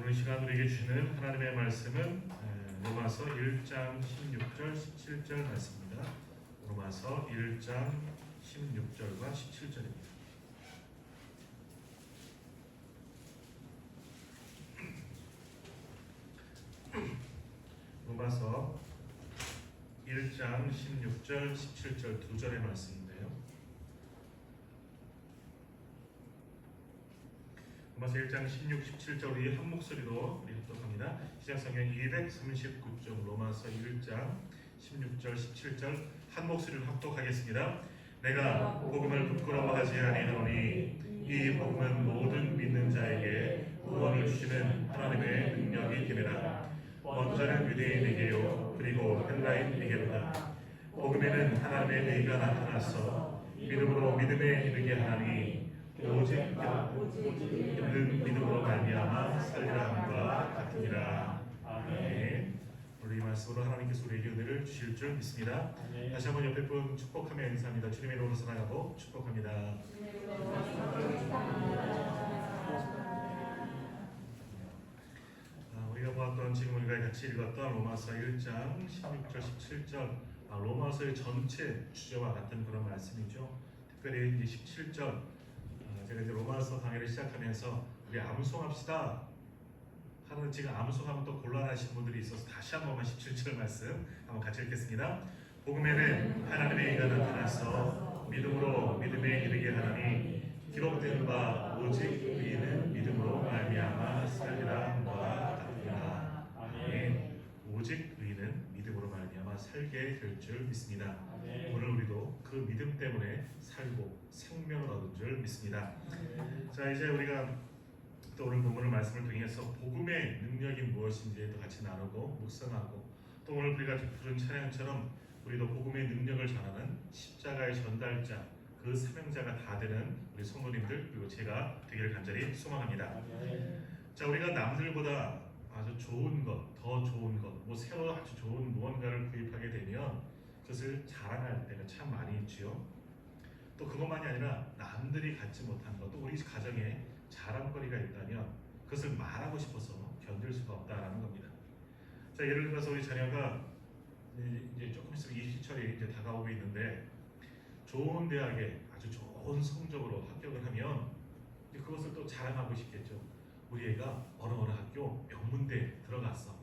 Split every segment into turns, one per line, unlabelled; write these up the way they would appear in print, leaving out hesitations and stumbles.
오늘 시간 우리에게 주시는 하나님의 말씀은 로마서 1장 16절 17절 말씀입니다. 로마서 1장 16절과 17절입니다. 로마서 1장 16절 17절 두 절의 말씀인데요. 로마서 1장 16, 17절 우리 한 목소리로 우리 합독합니다. 시작성경 239쪽 로마서 1장 16절 17절 한 목소리로 합독하겠습니다. 내가 복음을 부끄러워하지 아니하노니 이 복음은 모든 믿는 자에게 구원을 주시는 하나님의 능력이 됨이라. 먼저는 유대인에게요 그리고 헬라인에게로다. 복음에는 하나님의 의가 나타났어 믿음으로 믿음에 이르게 하나니 오직 있는 믿음으로 말미암아 살리라 함과 같으니라. 아멘. 오늘 이 말씀으로 하나님께서 우리에게 은혜를 주실 줄 믿습니다. 다시 한번 옆에 분 축복하며 인사합니다. 주님의 이름으로 사랑하고 축복합니다. 우리가 보았던 지금 우리가 같이 읽었던 로마서 1장 16절 17절 로마서의 전체 주제와 같은 그런 말씀이죠. 특별히 이제 17절 제가 이제 로마서 강의를 시작하면서 우리 암송합시다 하는, 지금 암송하면 또 곤란하신 분들이 있어서 다시 한 번만 17절 말씀 한번 같이 읽겠습니다. 복음에는 하나님의 의가 나타나서 믿음으로 믿음에 이르게 하나니 기록된 바 오직 의인은 믿음으로 말미암아 살리라 함과 같으니라. 아멘. 오직 의인은 믿음으로 말미암아 살게 될 줄 믿습니다. 오늘 우리도 그 믿음 때문에 살고 생명을 얻은 줄 믿습니다. 자, 이제 우리가 또 오늘 본문의 말씀을 통해서 복음의 능력이 무엇인지 또 같이 나누고 묵상하고, 또 오늘 우리가 부른 찬양처럼 우리도 복음의 능력을 전하는 십자가의 전달자, 그 사명자가 다 되는 우리 성도님들 그리고 제가 되기를 간절히 소망합니다. 자, 우리가 남들보다 아주 좋은 것, 더 좋은 것, 새로 아주 좋은 무언가를 구입하게 되면 그것을 자랑할 때가 참 많이 있지요. 또 그것만이 아니라 남들이 갖지 못한 것, 또 우리 가정에 자랑거리가 있다면 그것을 말하고 싶어서 견딜 수가 없다라는 겁니다. 자, 예를 들어서 우리 자녀가 이제 조금 있으면 입시철이 이제 다가오고 있는데 좋은 대학에 아주 좋은 성적으로 합격을 하면 그것을 또 자랑하고 싶겠죠. 우리 애가 어느 학교 명문대에 들어갔어.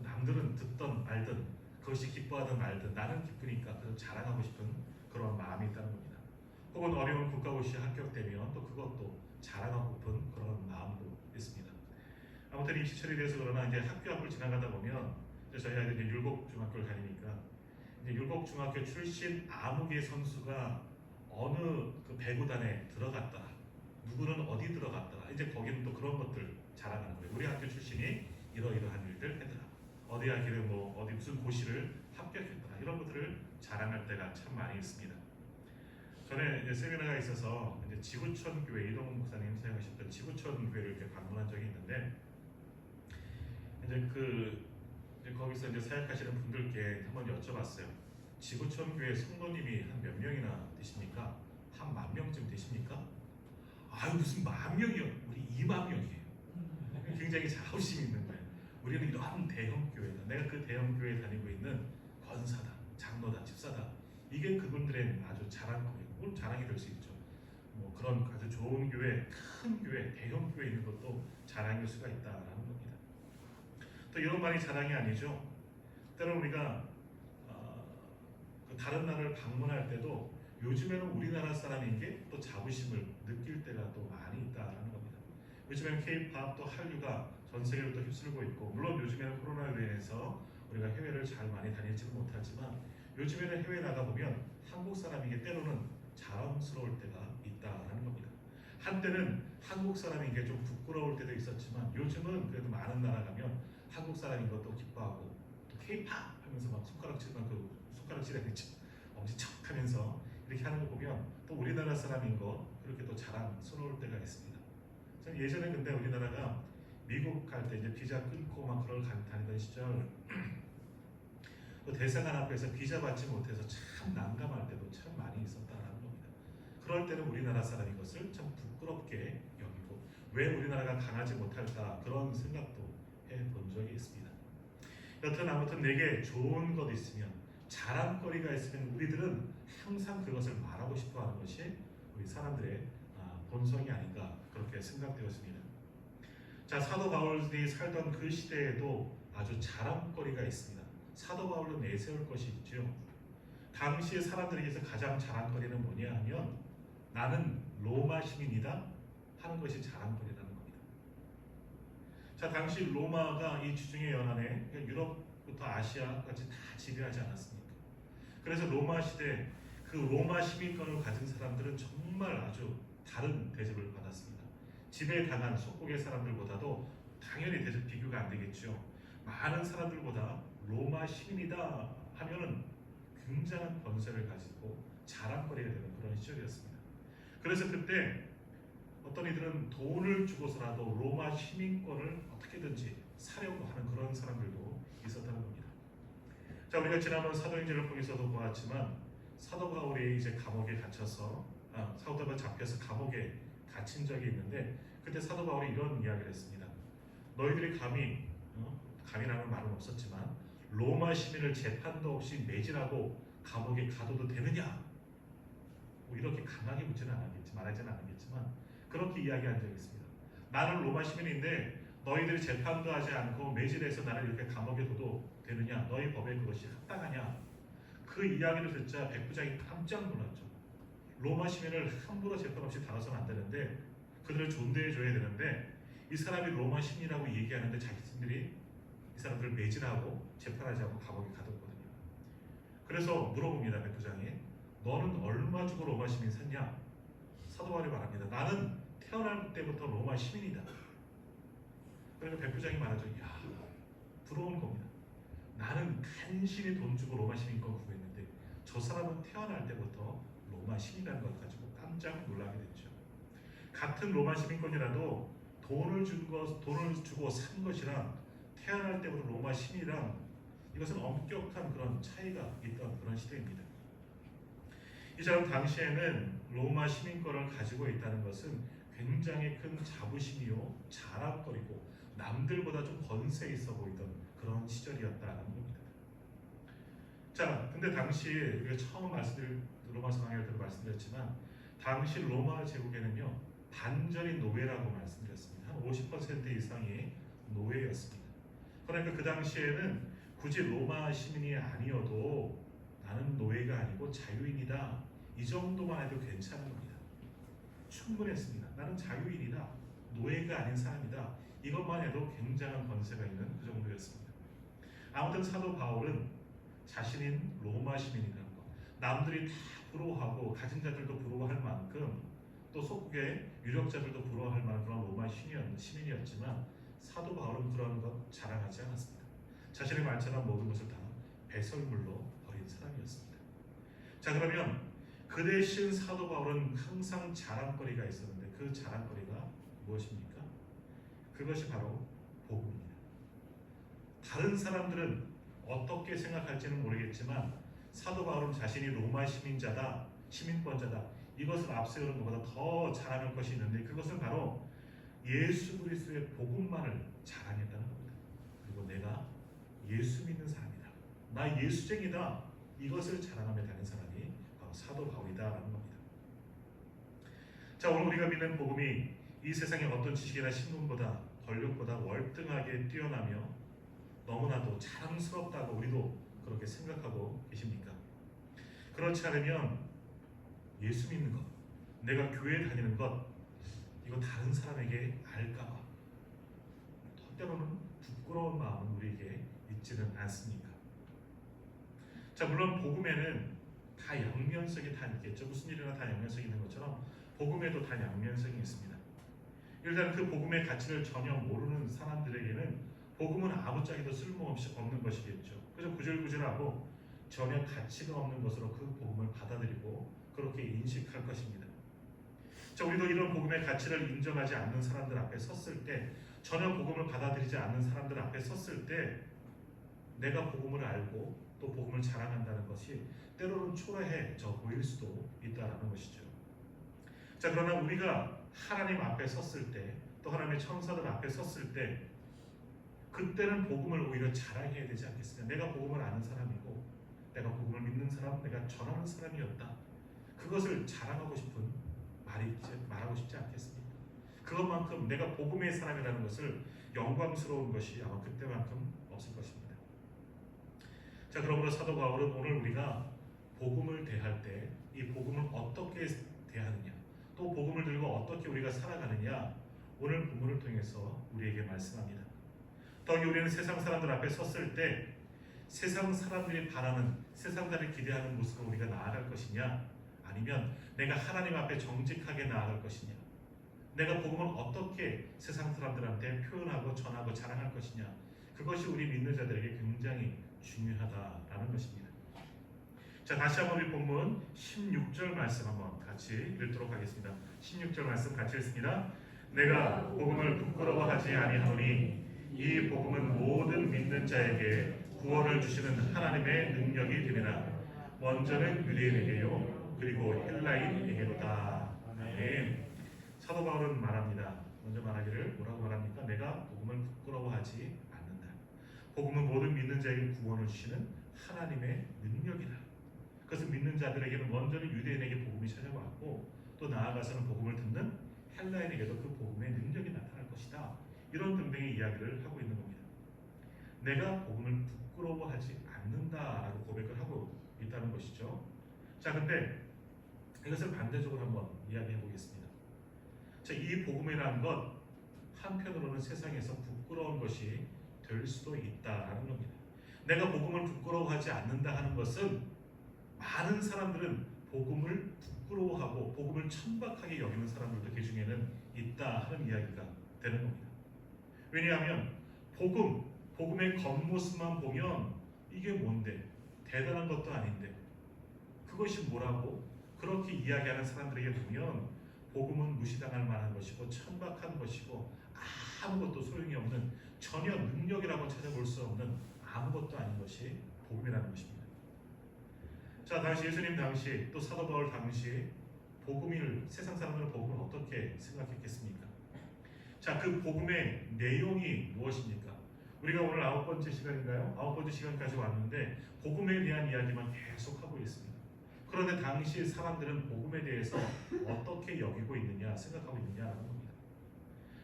남들은 듣던 말든 그것이 기뻐하든 말든 나는 기쁘니까 그래서 자랑하고 싶은 그런 마음이 있다는 겁니다. 혹은 어려운 국가고시에 합격되면 또 그것도 자랑하고픈 그런 마음도 있습니다. 아무튼 입시철이 돼서 그러나 이제 학교 앞을 지나가다 보면 저희 아이들 이제 율곡중학교를 다니니까 이제 율곡중학교 출신 아무개 선수가 어느 그 배구단에 들어갔더라, 누구는 어디 들어갔더라, 이제 거기는 또 그런 것들 자랑하는 거예요. 우리 학교 출신이 이러이러한 일들 했더라, 어디 학교는 어디 무슨 고시를 합격했더라, 이런 것들을 자랑할 때가 참 많이 있습니다. 전에 이제 세미나가 있어서 이제 지구촌 교회, 이동훈 목사님 사용하셨던 지구촌 교회를 이렇게 방문한 적이 있는데 이제 거기서 이제 사역하시는 분들께 한번 여쭤봤어요. 지구촌 교회 성도님이 한 몇 명이나 되십니까? 한 10,000명쯤 되십니까? 아유, 무슨 10,000명이요? 우리 20,000명이에요. 굉장히 자부심 있는 거예요. 우리는 이런 대형 교회다. 내가 그 대형 교회에 다니고 있는 권사다, 장로다, 집사다. 이게 그분들의 아주 자랑거리고, 물론 자랑이 될 수 있죠. 그런 아주 좋은 교회, 큰 교회, 대형 교회 있는 것도 자랑일 수가 있다라는 겁니다. 또 이런 말이 자랑이 아니죠. 때로는 우리가 다른 나라를 방문할 때도 요즘에는 우리나라 사람인 게 또 자부심을 느낄 때가 또 많이 있다라는 겁니다. 요즘에는 K-팝 또 한류가 전 세계로 또 휩쓸고 있고, 물론 요즘에는 코로나로 인해서 우리가 해외를 잘 많이 다니지는 못하지만 요즘에는 해외 나가보면 한국 사람에게 때로는 자랑스러울 때가 있다라는 겁니다. 한때는 한국 사람인 게 좀 부끄러울 때도 있었지만 요즘은 그래도 많은 나라 가면 한국 사람인 것도 기뻐하고, 또 K-팝 하면서 막 손가락질하는 엄지척 하면서 이렇게 하는 거 보면 또 우리나라 사람인 거 그렇게 또 자랑스러울 때가 있습니다. 예전에 근데 우리나라가 미국 갈 때 이제 비자 끊고 막 그걸 다니던 시절 또 대사관 앞에서 비자 받지 못해서 참 난감할 때도 참 많이 있었다라는 겁니다. 그럴 때는 우리나라 사람인 것을 참 부끄럽게 여기고, 왜 우리나라가 강하지 못할까 그런 생각도 해본 적이 있습니다. 여튼 아무튼 내게 좋은 것 있으면 자랑거리가 있으면 우리들은 항상 그것을 말하고 싶어하는 것이 우리 사람들의 본성이 아닌가 그렇게 생각되었습니다. 자, 사도 바울이 살던 그 시대에도 아주 자랑거리가 있습니다. 사도 바울도 내세울 것이 있죠. 당시의 사람들에게서 가장 자랑거리는 뭐냐 하면 나는 로마 시민이다 하는 것이 자랑거리라는 겁니다. 자, 당시 로마가 이 지중해 연안에 유럽부터 아시아까지 다 지배하지 않았습니까? 그래서 로마 시대 그 로마 시민권을 가진 사람들은 정말 아주 다른 대접을 받았습니다. 지배당한 속국의 사람들보다도 당연히 대접 비교가 안 되겠죠. 많은 사람들보다 로마 시민이다 하면은 굉장한 권세를 가지고 자랑거리가 되는 그런 시절이었습니다. 그래서 그때 어떤 이들은 돈을 주고서라도 로마 시민권을 어떻게든지 사려고 하는 그런 사람들도 있었다는 겁니다. 자, 우리가 지난번 사도행전을 통해서도 보았지만 사도 바울이 이제 감옥에 갇혀서 사도 바울이 잡혀서 감옥에 갇힌 적이 있는데 그때 사도 바울이 이런 이야기를 했습니다. 너희들이 감이라는 말은 없었지만 로마 시민을 재판도 없이 매질하고 감옥에 가둬도 되느냐? 뭐 이렇게 강하게 묻지는 않았겠지만 그렇게 이야기한 적이 있습니다. 나는 로마 시민인데 너희들이 재판도 하지 않고 매질해서 나를 이렇게 감옥에 둬도 되느냐? 너희 법에 그것이 합당하냐? 그 이야기를 듣자 백부장이 깜짝 놀랐죠. 로마 시민을 함부로 재판 없이 다뤄서는 안 되는데 그들을 존대해 줘야 되는데 이 사람이 로마 시민이라고 얘기하는데 자기들이 이 사람들을 매질하고 재판하지 않고 감옥에 가뒀거든요. 그래서 물어봅니다. 백부장이 너는 얼마 주고 로마 시민 샀냐? 사도 바울이 말합니다. 나는 태어날 때부터 로마 시민이다. 그러니까 백부장이 말하죠. 야, 부러운 겁니다. 나는 간신히 돈 주고 로마 시민권 구했는데 저 사람은 태어날 때부터 로마 시민이라는 걸 가지고 깜짝 놀라게 됐죠. 같은 로마 시민권이라도 돈을 주고 산 것이랑 태어날 때부터 로마 시민이랑 이것은 엄격한 그런 차이가 있던 그런 시대입니다. 이 사람 당시에는 로마 시민권을 가지고 있다는 것은 굉장히 큰 자부심이요 자랑거리고 남들보다 좀 권세 있어 보이던 그런 시절이었다는 겁니다. 자, 근데 당시 우리가 처음 로마서 강의할 때도 말씀드렸지만 당시 로마 제국에는요 반절이 노예라고 말씀드렸습니다. 한 50% 이상이 노예였습니다. 그러니까 그 당시에는 굳이 로마 시민이 아니어도 나는 노예가 아니고 자유인이다. 이 정도만 해도 괜찮은 겁니다. 충분했습니다. 나는 자유인이다. 노예가 아닌 사람이다. 이것만 해도 굉장한 권세가 있는 그 정도였습니다. 아무튼 사도 바울은 자신인 로마 시민이라는 것, 남들이 다 부러워하고 가진 자들도 부러워할 만큼 또 속국의 유력자들도 부러워할 만한 그런 로마 시민이었지만 사도 바울은 그런 것 자랑하지 않았습니다. 자신의 말처럼 모든 것을 다 배설물로 버린 사람이었습니다. 자, 그러면 그 대신 사도 바울은 항상 자랑거리가 있었는데 그 자랑거리가 무엇입니까? 그것이 바로 복음입니다. 다른 사람들은 어떻게 생각할지는 모르겠지만 사도 바울은 자신이 로마 시민자다, 시민권자다 이것을 앞세우는 것보다 더 자랑할 것이 있는데 그것은 바로 예수 그리스도의 복음만을 자랑했다는 겁니다. 그리고 내가 예수 믿는 사람이다. 나 예수쟁이다. 이것을 자랑하며 다닌 사람이 바로 사도 바울이다라는 겁니다. 자, 오늘 우리가 믿는 복음이 이 세상의 어떤 지식이나 신분보다 권력보다 월등하게 뛰어나며 너무나도 자랑스럽다고 우리도 그렇게 생각하고 계십니까? 그렇지 않으면 예수 믿는 것, 내가 교회 다니는 것 이거 다른 사람에게 알까봐 때로는 부끄러운 마음은 우리에게 있지는 않습니까? 자, 물론 복음에는 다 양면성이 다 있겠죠. 무슨 일이나 다 양면성이 있는 것처럼 복음에도 다 양면성이 있습니다. 일단 그 복음의 가치를 전혀 모르는 사람들에게는 복음은 아무짝에도 쓸모없이 없는 것이겠죠. 그래서 구질구질하고 전혀 가치가 없는 것으로 그 복음을 받아들이고 그렇게 인식할 것입니다. 자, 우리도 이런 복음의 가치를 인정하지 않는 사람들 앞에 섰을 때, 전혀 복음을 받아들이지 않는 사람들 앞에 섰을 때 내가 복음을 알고 또 복음을 자랑한다는 것이 때로는 초라해져 보일 수도 있다는 것이죠. 자, 그러나 우리가 하나님 앞에 섰을 때 또 하나님의 천사들 앞에 섰을 때 그때는 복음을 오히려 자랑해야 되지 않겠습니까? 내가 복음을 아는 사람이고 내가 복음을 믿는 사람, 내가 전하는 사람이었다. 그것을 자랑하고 싶은 말하고 싶지 않겠습니까? 그것만큼 내가 복음의 사람이라는 것을 영광스러운 것이 아마 그때만큼 없을 것입니다. 자, 그러므로 사도 바울은 오늘 우리가 복음을 대할 때 이 복음을 어떻게 대하느냐, 또 복음을 들고 어떻게 우리가 살아가느냐, 오늘 본문을 통해서 우리에게 말씀합니다. 더욱이 우리는 세상 사람들 앞에 섰을 때 세상 사람들이 바라는, 세상 사람들이 기대하는 모습으로 우리가 나아갈 것이냐, 아니면 내가 하나님 앞에 정직하게 나아갈 것이냐, 내가 복음을 어떻게 세상 사람들한테 표현하고 전하고 자랑할 것이냐, 그것이 우리 믿는 자들에게 굉장히 중요하다라는 것입니다. 자, 다시 한번 우리 본문 16절 말씀 한번 같이 읽도록 하겠습니다. 16절 말씀 같이 읽습니다. 내가 복음을 부끄러워하지 아니하노니 이 복음은 모든 믿는 자에게 구원을 주시는 하나님의 능력이 되리라. 먼저는 유대인에게요 그리고 헬라인에게로다. 아멘. 사도 바울은 말합니다. 먼저 말하기를 뭐라고 말합니까? 내가 복음을 부끄러워하지 않는다. 복음은 모든 믿는 자에게 구원을 주시는 하나님의 능력이다. 그것은 믿는 자들에게는 먼저는 유대인에게 복음이 찾아왔고 또 나아가서는 복음을 듣는 헬라인에게도 그 복음의 능력이 나타날 것이다. 이런 등등의 이야기를 하고 있는 겁니다. 내가 복음을 부끄러워하지 않는다라고 고백을 하고 있다는 것이죠. 자, 근데 이것을 반대적으로 한번 이야기해 보겠습니다. 자, 이 복음이라는 것 한편으로는 세상에서 부끄러운 것이 될 수도 있다라는 겁니다. 내가 복음을 부끄러워하지 않는다 하는 것은 많은 사람들은 복음을 부끄러워하고 복음을 천박하게 여기는 사람들도 그 중에는 있다 하는 이야기가 되는 겁니다. 왜냐하면 복음의 겉모습만 보면 이게 뭔데? 대단한 것도 아닌데 그것이 뭐라고? 그렇게 이야기하는 사람들에게 보면 복음은 무시당할 만한 것이고 천박한 것이고 아무것도 소용이 없는, 전혀 능력이라고 찾아볼 수 없는 아무것도 아닌 것이 복음이라는 것입니다. 자, 당시 예수님 당시 또 사도 바울 당시 세상 사람들은 복음을 어떻게 생각했겠습니까? 자, 그 복음의 내용이 무엇입니까? 우리가 오늘 9번째 시간인가요? 9번째 시간까지 왔는데 복음에 대한 이야기만 계속 하고 있습니다. 그런데 당시 사람들은 복음에 대해서 어떻게 여기고 있느냐, 생각하고 있느냐라는 겁니다.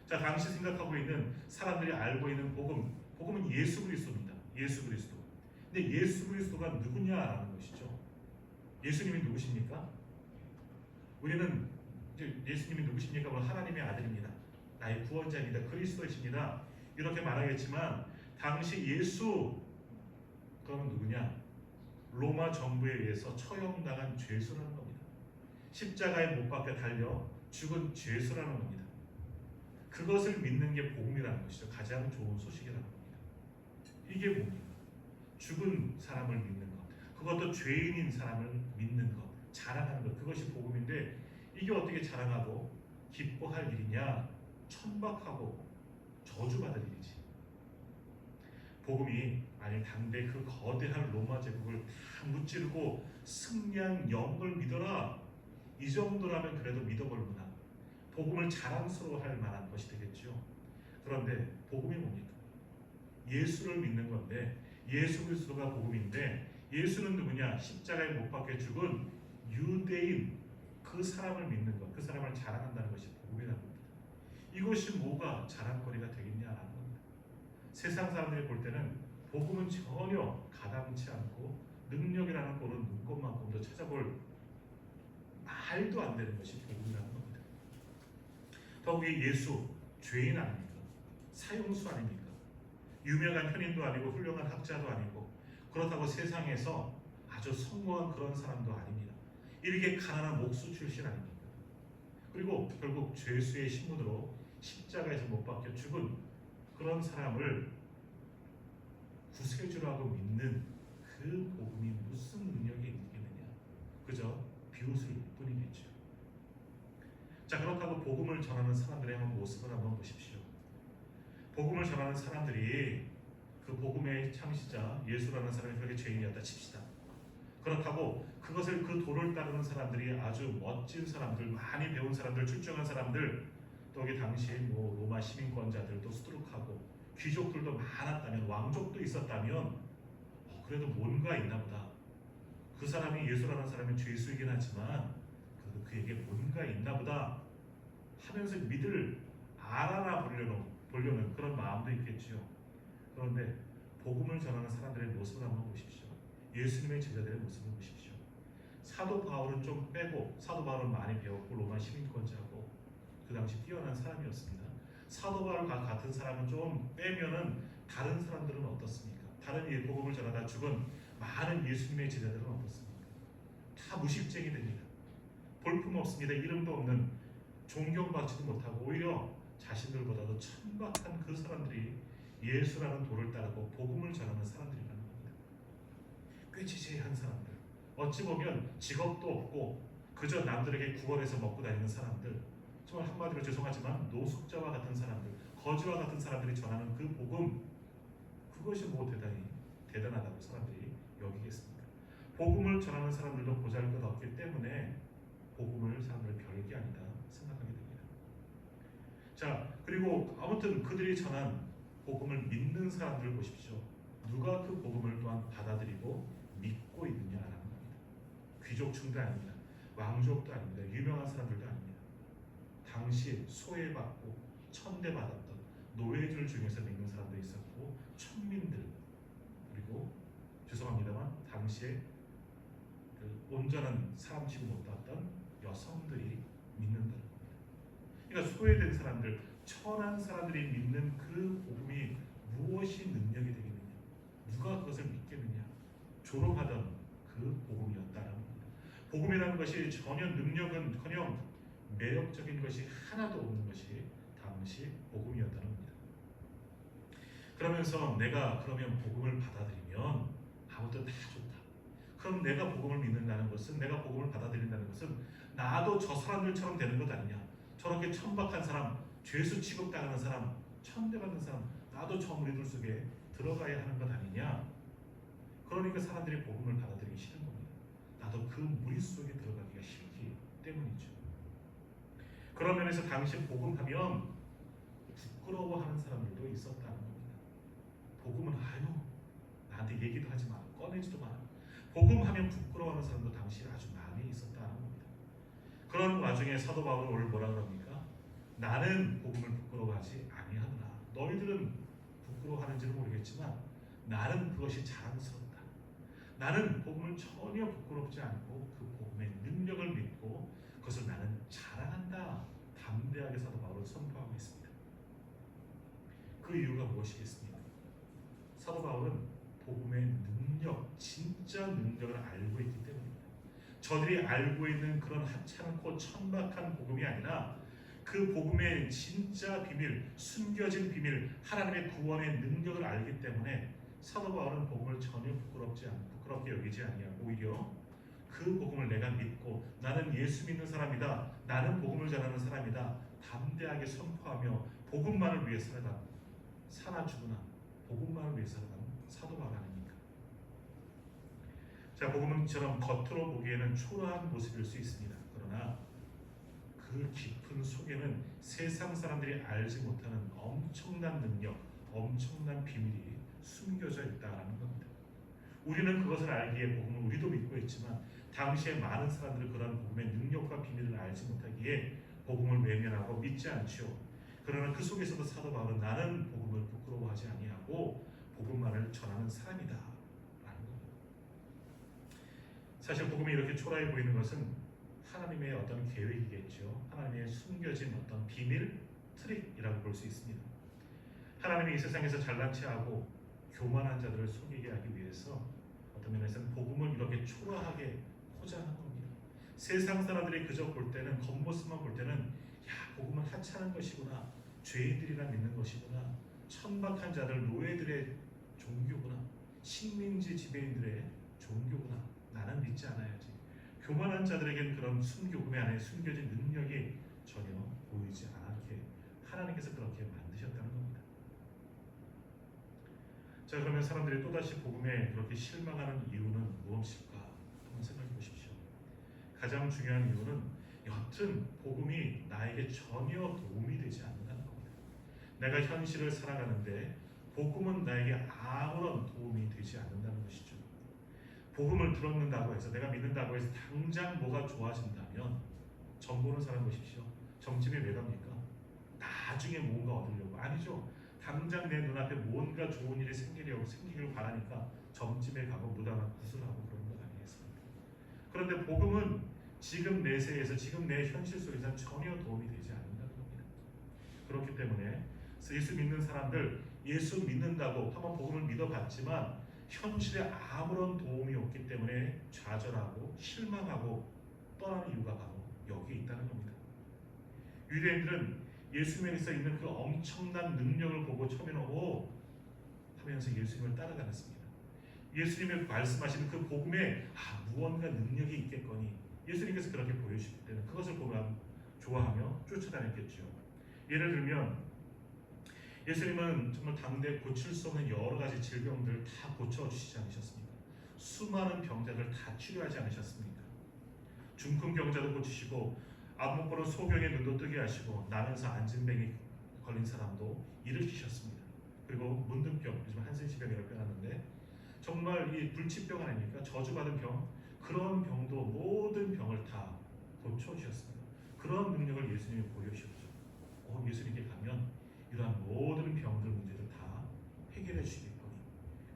자, 당시 생각하고 있는 사람들이 알고 있는 복음은 예수 그리스도입니다. 예수 그리스도. 근데 예수 그리스도가 누구냐라는 것이죠. 예수님이 누구십니까? 우리는 예수님이 누구십니까? 하나님의 아들입니다. 나의 구원자입니다. 그리스도이십니다. 이렇게 말하겠지만 당시 예수 그러면 누구냐? 로마 정부에 의해서 처형당한 죄수라는 겁니다. 십자가에 못 박혀 달려 죽은 죄수라는 겁니다. 그것을 믿는 게 복음이라는 것이죠. 가장 좋은 소식이라는 겁니다. 이게 뭡니까? 죽은 사람을 믿는 것, 그것도 죄인인 사람을 믿는 것, 자랑하는 것, 그것이 복음인데 이게 어떻게 자랑하고 기뻐할 일이냐? 천박하고 저주받을 일이지. 복음이 만약 당대 그 거대한 로마 제국을 다 무찌르고 승리한 영을 믿어라, 이 정도라면 그래도 믿어볼구나, 복음을 자랑스러워할 만한 것이 되겠죠. 그런데 복음이 뭡니까? 예수를 믿는 건데 예수 그리스도가 복음인데 예수는 누구냐? 십자가에 못 박혀 죽은 유대인 그 사람을 믿는 것, 그 사람을 자랑한다는 것이 복음이라는 겁니다. 이것이 뭐가 자랑거리가 되겠냐라는 겁니다. 세상 사람들이 볼 때는 복음은 전혀 가당치 않고 능력이라는 꼴은 눈꽃만큼도 찾아볼 말도 안 되는 것이 복음이라는 겁니다. 더욱이 예수 죄인 아닙니까? 사형수 아닙니까? 유명한 현인도 아니고 훌륭한 학자도 아니고 그렇다고 세상에서 아주 성공한 그런 사람도 아닙니다. 이렇게 가난한 목수 출신 아닙니까? 그리고 결국 죄수의 신분으로 십자가에서 못 박혀 죽은 그런 사람을 구세주라고 믿는 그 복음이 무슨 능력이 있겠느냐? 그저 비웃을 뿐이겠죠. 자, 그렇다고 복음을 전하는 사람들의 모습을 한번 보십시오. 복음을 전하는 사람들이 그 복음의 창시자 예수라는 사람이 그렇게 죄인이었다 칩시다. 그렇다고 그 도를 따르는 사람들이 아주 멋진 사람들, 많이 배운 사람들, 출중한 사람들, 또 거기 당시 뭐 로마 시민권자들도 수두룩하고 귀족들도 많았다면 왕족도 있었다면 그래도 뭔가 있나 보다. 그 사람이 예수라는 사람이 죄수이긴 하지만 그래도 그에게 뭔가 있나 보다 하면서 믿을 알아나 보려는 그런 마음도 있겠지요. 그런데 복음을 전하는 사람들의 모습을 한번 보십시오. 예수님의 제자들의 모습을 보십시오. 사도 바울은 좀 빼고, 사도 바울은 많이 배웠고 로마 시민권자고 그 당시 뛰어난 사람이었습니다. 사도 바울과 같은 사람은 좀 빼면은 다른 사람들은 어떻습니까? 다른 복음을 전하다 죽은 많은 예수님의 제자들은 어떻습니까? 다 무식쟁이 됩니다. 볼품 없습니다. 이름도 없는, 존경받지도 못하고 오히려 자신들보다도 천박한 그 사람들이 예수라는 도를 따르고 복음을 전하는 사람들이라는 겁니다. 꾀지지한 사람들, 어찌 보면 직업도 없고 그저 남들에게 구걸해서 먹고 다니는 사람들, 정말 한마디로 죄송하지만 노숙자와 같은 사람들, 거지와 같은 사람들이 전하는 그 복음, 그것이 뭐 대단히 대단하다고 사람들이 여기겠습니까? 복음을 전하는 사람들도 보잘것없기 때문에 복음을 사람들 별게 아니다 생각하게 됩니다. 자, 그리고 아무튼 그들이 전한 복음을 믿는 사람들을 보십시오. 누가 그 복음을 또한 받아들이고 믿고 있느냐라는 겁니다. 귀족층도 아닙니다. 왕족도 아닙니다. 유명한 사람들도 아닙니다. 당시 소외받고 천대받았던 노예들 중에서 믿는 사람도 있었고 천민들, 그리고 죄송합니다만 당시에 그 온전한 사람 취급 못받던 여성들이 믿는다는 겁니다. 그러니까 소외된 사람들, 천한 사람들이 믿는 그 복음이 무엇이 능력이 되겠느냐? 누가 그것을 믿겠느냐? 조롱하던 그 복음이었다는 겁니다. 복음이라는 것이 전혀 능력은커녕 매력적인 것이 하나도 없는 것이 당시 복음이었다는 겁니다. 그러면서 내가 그러면 복음을 받아들이면 아무튼 다 좋다. 그럼 내가 복음을 믿는다는 것은, 내가 복음을 받아들인다는 것은 나도 저 사람들처럼 되는 것 아니냐? 저렇게 천박한 사람, 죄수 취급당하는 사람, 천대받는 사람, 나도 저 무리들 속에 들어가야 하는 것 아니냐? 그러니까 사람들이 복음을 받아들이기 싫은 겁니다. 나도 그 무리 속에 들어가기가 싫기 때문이죠. 그런 면에서 당시 복음하면 부끄러워하는 사람들도 있었다는 겁니다. 복음은 나한테 얘기도 하지 마, 꺼내지도 마. 복음하면 부끄러워하는 사람도 당시 아주 많이 있었다는 겁니다. 그런 와중에 사도 바울은 오늘 뭐라 그럽니까? 나는 복음을 부끄러워하지 아니하노라. 너희들은 부끄러워하는지는 모르겠지만 나는 그것이 자랑스럽다. 나는 복음을 전혀 부끄럽지 않고 그 복음의 능력을 믿고 그것을 나는 자랑한다. 담대하게 사도 바울은 선포하고 있습니다. 그 이유가 무엇이겠습니까? 사도 바울은 복음의 능력, 진짜 능력을 알고 있기 때문입니다. 저들이 알고 있는 그런 하찮고 천박한 복음이 아니라 그 복음의 진짜 비밀, 숨겨진 비밀, 하나님의 구원의 능력을 알기 때문에 사도 바울은 복음을 전혀 부끄럽게 여기지 아니하고 오히려 그 복음을 내가 믿고 나는 예수 믿는 사람이다, 나는 복음을 전하는 사람이다 담대하게 선포하며 복음만을 위해 사나 죽으나 복음만을 위해 살아가는 사도 바울 아닙니까? 자, 복음은 이처럼 겉으로 보기에는 초라한 모습일 수 있습니다. 그러나 그 깊은 속에는 세상 사람들이 알지 못하는 엄청난 능력, 엄청난 비밀이 숨겨져 있다는 겁니다. 우리는 그것을 알기에 복음을 우리도 믿고 있지만 당시에 많은 사람들은 그런 복음의 능력과 비밀을 알지 못하기에 복음을 외면하고 믿지 않지요. 그러나 그 속에서도 사도 바울은 나는 복음을 부끄러워하지 아니하고 복음만을 전하는 사람이다 라는 겁니다. 사실 복음이 이렇게 초라해 보이는 것은 하나님의 어떤 계획이겠죠. 하나님의 숨겨진 어떤 비밀, 트릭이라고 볼 수 있습니다. 하나님이 이 세상에서 잘난 체하고 교만한 자들을 속이게 하기 위해서 어떤 면에서는 복음을 이렇게 초라하게 포장한 겁니다. 세상 사람들이 그저 볼 때는, 겉모습만 볼 때는 야, 복음은 하찮은 것이구나, 죄인들이나 믿는 것이구나, 천박한 자들, 노예들의 종교구나, 식민지 지배인들의 종교구나, 나는 믿지 않아야지. 교만한 자들에게는 그런 교회 안에 숨겨진 능력이 전혀 보이지 않게 하나님께서 그렇게 만드셨다는 겁니다. 자, 그러면 사람들이 또다시 복음에 그렇게 실망하는 이유는 무엇일까? 한번 생각해 보십시오. 가장 중요한 이유는 여튼 복음이 나에게 전혀 도움이 되지 않는다는 겁니다. 내가 현실을 살아가는데 복음은 나에게 아무런 도움이 되지 않는다는 것이죠. 복음을 들었는다고 해서 내가 믿는다고 해서 당장 뭐가 좋아진다면 점 보는 사람 보십시오. 점집에 왜 갑니까? 나중에 뭔가 얻으려고. 아니죠. 당장 내 눈앞에 뭔가 좋은 일이 생기길 바라니까 점집에 가고 무당한 구슬하고 그런 것 아니겠습니까? 그런데 복음은 지금 내 세에서 지금 내 현실 속에서 전혀 도움이 되지 않는다는 겁니다. 그렇기 때문에 예수 믿는 사람들, 예수 믿는다고 한번 복음을 믿어봤지만 현실에 아무런 도움이 없기 때문에 좌절하고 실망하고 떠나는 이유가 바로 여기에 있다는 겁니다. 유대인들은 예수님에게서 있는 그 엄청난 능력을 보고 처음에는 오 하면서 예수님을 따라다녔습니다. 예수님이 말씀하시는 그 복음에 무언가 능력이 있겠거니 예수님께서 그렇게 보여주실 때는 그것을 보면 좋아하며 쫓아다녔겠죠. 예를 들면 예수님은 정말 당대 고칠 수 없는 여러 가지 질병들을 다 고쳐주시지 않으셨습니까? 수많은 병자들 다 치료하지 않으셨습니까? 중풍 병자도 고치시고 앞 못 보는 소경의 눈도 뜨게 하시고 나면서 안진뱅이 걸린 사람도 일으키셨습니다. 그리고 문둥병, 요즘 한센시병이라고 표현하는데 정말 이 불치병 아닙니까? 저주받은 병, 그런 병도 모든 병을 다 고쳐주셨습니다. 그런 능력을 예수님이 보여주셨죠. 예수님께 가면 이러한 모든 병들 문제를 다 해결해 주시겠거니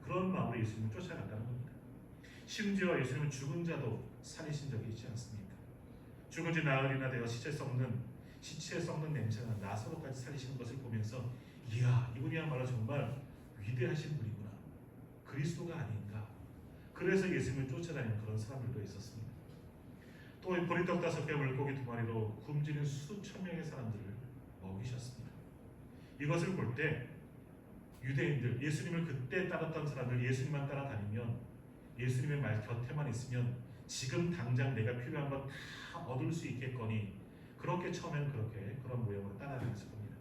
그런 마음으로 예수님을 쫓아갔다는 겁니다. 심지어 예수님은 죽은 자도 살리신 적이 있지 않습니까? 죽은 지 나흘이나 되어 시체 썩는 냄새가 나사로까지 살리시는 것을 보면서 이야 이분이야말로 정말 위대하신 분이구나. 그리스도가 아닌가. 그래서 예수님을 쫓아다니는 그런 사람들도 있었습니다. 또 보리떡 5개 물고기 2마리로 굶주린 수천 명의 사람들을 먹이셨습니다. 이것을 볼 때 유대인들, 예수님을 그때 따랐던 사람들, 예수님만 따라다니면 예수님의 말 곁에만 있으면 지금 당장 내가 필요한 것 다 얻을 수 있겠거니 그렇게 처음에는 그런 모양으로 따라다녔을 겁니다.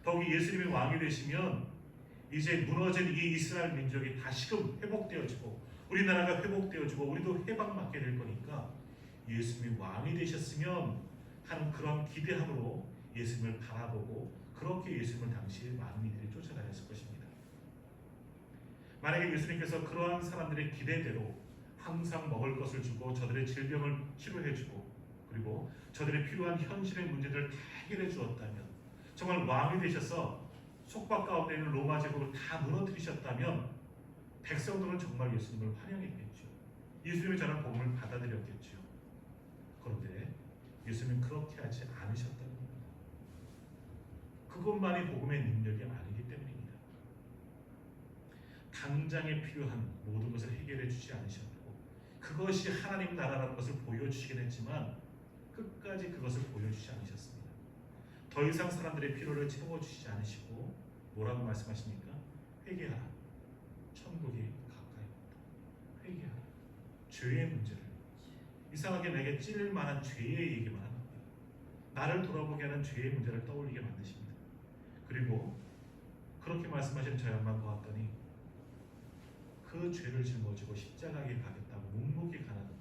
더욱이 예수님이 왕이 되시면 이제 무너진 이 이스라엘 민족이 다시금 회복되어지고 우리나라가 회복되어지고 우리도 해방받게 될 거니까 예수님이 왕이 되셨으면 하는 그런 기대함으로 예수님을 바라보고 그렇게 예수님을 당시에 많은 이들이 쫓아다녔을 것입니다. 만약에 예수님께서 그러한 사람들의 기대대로 항상 먹을 것을 주고 저들의 질병을 치료해주고 그리고 저들의 필요한 현실의 문제들을 다 해결해 주었다면 정말 왕이 되셔서 속박 가운데 있는 로마 제국을 다 무너뜨리셨다면 백성들은 정말 예수님을 환영했겠죠. 예수님이 전한 복음을 받아들였겠죠. 그런데 예수님은 그렇게 하지 않으셨다는 겁니다. 그것만이 복음의 능력이 아니기 때문입니다. 당장에 필요한 모든 것을 해결해 주지 않으셨고 그것이 하나님 나라라는 것을 보여주시긴 했지만 끝까지 그것을 보여주지 않으셨습니다. 더 이상 사람들의 필요를 채워주시지 않으시고 뭐라고 말씀하십니까? 회개하라. 천국이 가까이 왔다. 회개하라. 죄의 문제를 이상하게 내게 찔릴 만한 죄의 얘기만 합니다. 나를 돌아보게 하는 죄의 문제를 떠올리게 만드십니다. 그리고 그렇게 말씀하신 저 양반 보았더니 그 죄를 짊어지고 십자가에 가겠다고 묵묵히 가는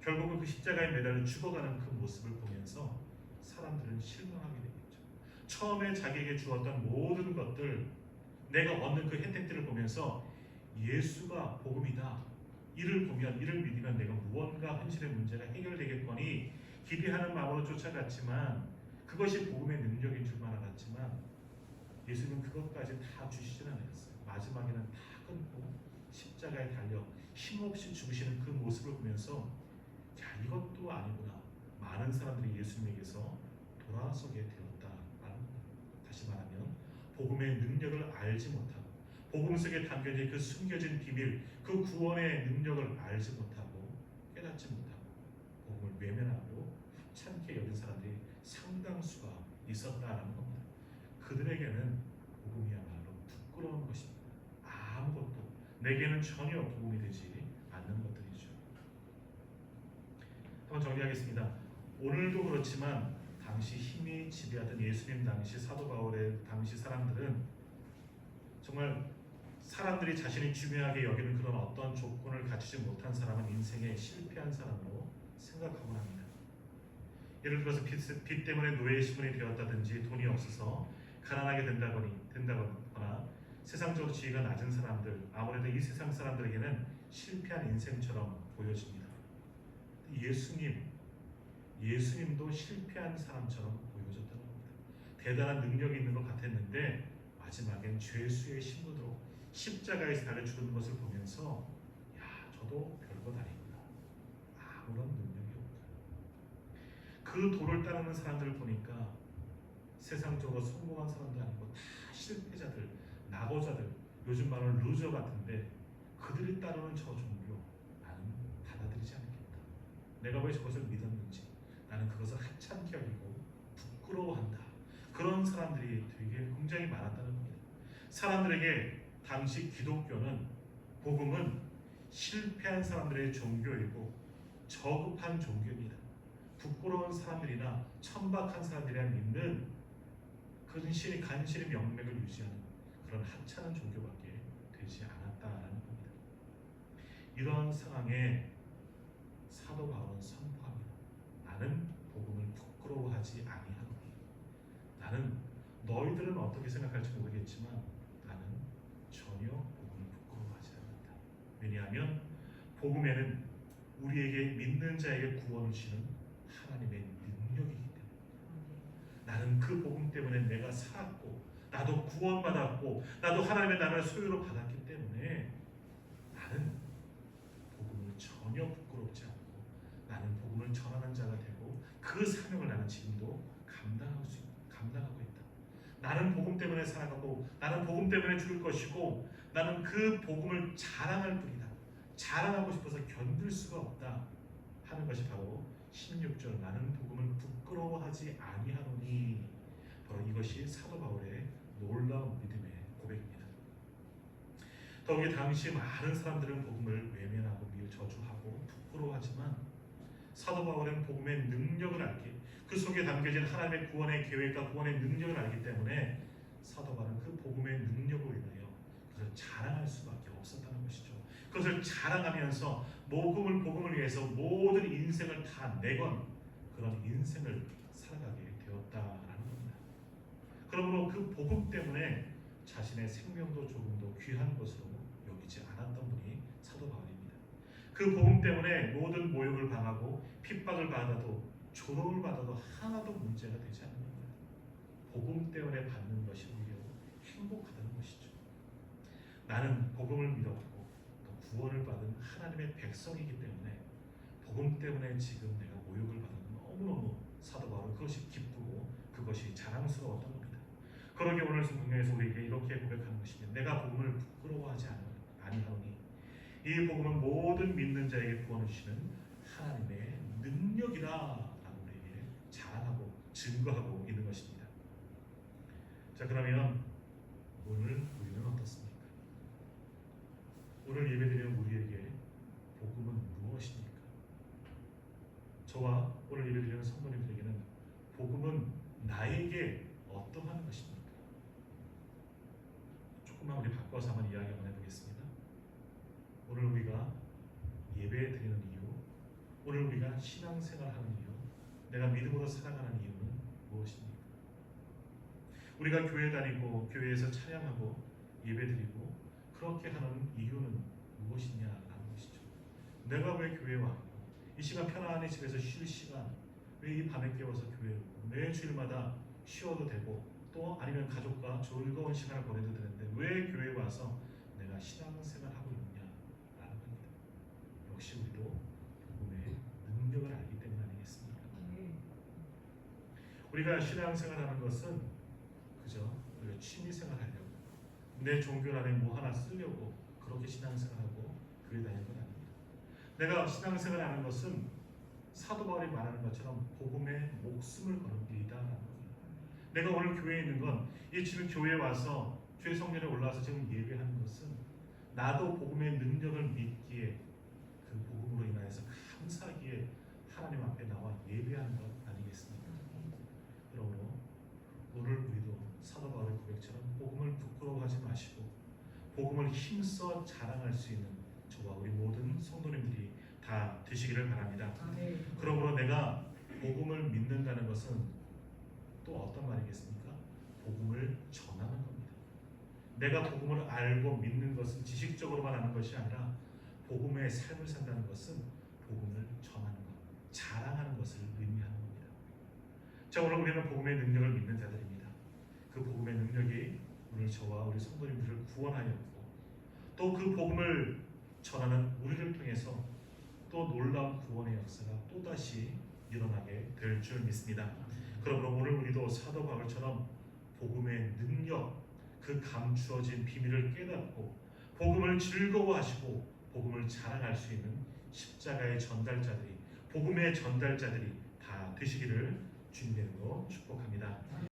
결국은 그 십자가에 매달려 죽어가는 그 모습을 보면서 사람들은 실망하게 되겠죠. 처음에 자기에게 주었던 모든 것들 내가 얻는 그 혜택들을 보면서 예수가 복음이다. 이를 믿으면 내가 무언가 현실의 문제가 해결되겠거니 기대하는 마음으로 쫓아갔지만 그것이 복음의 능력인 줄만 알았지만 예수님은 그것까지 다 주시진 않았어요. 마지막에는 다 끊고 십자가에 달려 힘없이 죽으시는 그 모습을 보면서 이것도 아니구나. 많은 사람들이 예수님에게서 돌아서게 되었다라는 다시 말하면 복음의 능력을 알지 못하고 복음 속에 담겨진 그 숨겨진 비밀, 그 구원의 능력을 알지 못하고 깨닫지 못하고 복음을 외면하고 귀찮게 여긴 사람들이 상당수가 있었다라는 겁니다. 그들에게는 복음이야말로 부끄러운 것입니다. 아무것도 내게는 전혀 도움이 되지 않는 것들이죠. 한번 정리하겠습니다. 오늘도 그렇지만 당시 힘이 지배하던 예수님 당시 사도 바울의 당시 사람들은 정말 사람들이 자신이 중요하게 여기는 그런 어떤 조건을 갖추지 못한 사람은 인생에 실패한 사람으로 생각하곤 합니다. 예를 들어서 빚 때문에 노예의 신분이 되었다든지 돈이 없어서 가난하게 된다거나 세상적으로 지위가 낮은 사람들, 아무래도 이 세상 사람들에게는 실패한 인생처럼 보여집니다. 예수님도 실패한 사람처럼 보여졌다는 겁니다. 대단한 능력이 있는 것 같았는데 마지막엔 죄수의 신분으로 십자가에서 달려 죽는 것을 보면서 야, 저도 별것 아니구나. 아무런 능력이 없구나. 그 도를 따르는 사람들을 보니까 세상적으로 성공한 사람도 아니고 다 실패자들, 낙오자들, 요즘 말하는 루저 같은데 그들이 따르는 저 종교 나는 받아들이지 않겠다. 내가 왜 저것을 믿었는지 나는 그것을 하찮게 여기고 부끄러워한다. 그런 사람들이 되게 굉장히 많았다는 겁니다. 사람들에게 당시 복음은 실패한 사람들의 종교이고 저급한 종교입니다. 부끄러운 사람들이나 천박한 사람들이나 믿는 간신히 명맥을 유지하는 그런 하찮은 종교밖에 되지 않았다라는 겁니다. 이런 상황에 사도 바울은 선포합니다. 나는 복음을 부끄러워하지 아니하노니. 나는 너희들은 어떻게 생각할지 모르겠지만 나는 전혀 복음을 부끄러워하지 않는다. 왜냐하면 복음에는 우리에게 믿는 자에게 구원을 주는 하나님의 능력이기 때문에 나는 그 복음 때문에 내가 살았고 나도 구원받았고 나도 하나님의 나라를 소유로 받았기 때문에 나는 복음을 전혀 부끄럽지 않고 나는 복음을 전하는 자가 되고 그 사명을 나는 지금도 감당하고 있다. 나는 복음 때문에 살아가고 나는 복음 때문에 죽을 것이고 나는 그 복음을 자랑할 뿐이다. 자랑하고 싶어서 견딜 수가 없다 하는 것이 바로 16절 나는 복음을 부끄러워하지 아니하노니 바로 이것이 사도 바울의 놀라운 믿음의 고백입니다. 더욱이 당시 많은 사람들은 복음을 외면하고 저주하고 부끄러워하지만 사도 바울은 복음의 능력을 알기 그 속에 담겨진 하나님의 구원의 계획과 구원의 능력을 알기 때문에 사도 바울은 그 복음의 능력으로 인하여 그것을 자랑할 수밖에 없었다는 것이죠. 그것을 자랑하면서 복음을 위해서 모든 인생을 다 내건 그런 인생을 살아가게 되었다라는 겁니다. 그러므로 그 복음 때문에 자신의 생명도 조금도 귀한 것으로 여기지 않았던 분이 사도 바울입니다. 그 복음 때문에 모든 모욕을 당하고 핍박을 받아도 조롱을 받아도 하나도 문제가 되지 않는 겁니다. 복음 때문에 받는 것이 오히려 행복하다는 것이죠. 나는 복음을 믿었고 또 구원을 받은 하나님의 백성이기 때문에 복음 때문에 지금 내가 모욕을 받는 너무너무 사도 바울은 그것이 기쁘고 그것이 자랑스러웠던 겁니다. 그러게 오늘 성경에서 우리에게 이렇게 고백하는 것입니다. 내가 복음을 부끄러워하지 아니하노니 이 복음은 모든 믿는 자에게 구원을 주시는 하나님의 능력이라 라고 우리에게 자랑하고 증거하고 있는 것입니다. 자, 그러면 오늘 우리는 어떻습니까? 오늘 예배드리는 우리에게 복음은 무엇입니까? 저와 오늘 예배드리는 성도님들에게는 복음은 나에게 어떠한 것입니까? 조금만 우리 바꿔서 한번 이야기 한번 해보겠습니다. 오늘 우리가 예배 드리는 이유, 오늘 우리가 신앙생활하는 이유, 내가 믿음으로 살아가는 이유는 무엇입니까? 우리가 교회 다니고 교회에서 찬양하고 예배 드리고 그렇게 하는 이유는 무엇이냐라는 것이죠. 내가 왜 교회에 왔고 이 시간 편안히 집에서 쉴 시간 왜 이 밤에 깨워서 교회에 오고 매 주일마다 쉬어도 되고 또 아니면 가족과 즐거운 시간을 보내도 되는데 왜 교회에 와서 내가 신앙생활하고 있느냐라는 겁니다. 역시 우리도 복음의 능력을 알기 때문 아니겠습니까? 우리가 신앙생활하는 것은 그저 우리가 취미생활하려고 내 종교 안에 뭐 하나 쓰려고 그렇게 신앙생활하고 교회 다니는 건 아닙니다. 내가 신앙생활하는 것은 사도 바울이 말하는 것처럼 복음에 목숨을 거는 일이다라는 겁니다. 내가 오늘 교회에 있는 건 이 지금 교회에 와서 주의 성전에 올라와서 지금 예배하는 것은 나도 복음의 능력을 믿기에 그 복음으로 인하여서 감사하기에 하나님 앞에 나와 예배하는 것 아니겠습니까? 그러므로 오늘 우리도 사도 바울의 고백처럼 복음을 부끄러워하지 마시고 복음을 힘써 자랑할 수 있는 저와 우리 모든 성도님들이 다 되시기를 바랍니다. 그러므로 내가 복음을 믿는다는 것은 또 어떤 말이겠습니까? 복음을 전하는 겁니다. 내가 복음을 알고 믿는 것은 지식적으로만 아는 것이 아니라 복음의 삶을 산다는 것은 복음을 전하는 것, 자랑하는 것을 의미하는 겁니다. 자, 오늘 우리는 복음의 능력을 믿는 자들입니다. 그 복음의 능력이 오늘 저와 우리 성도님들을 구원하였고 또 그 복음을 전하는 우리를 통해서 또 놀라운 구원의 역사가 또다시 일어나게 될 줄 믿습니다. 그러므로 오늘 우리도 사도 바울처럼 복음의 능력, 그 감추어진 비밀을 깨닫고 복음을 즐거워하시고 복음을 자랑할 수 있는 십자가의 전달자들이, 복음의 전달자들이 다 되시기를 주님의 이름으로 축복합니다.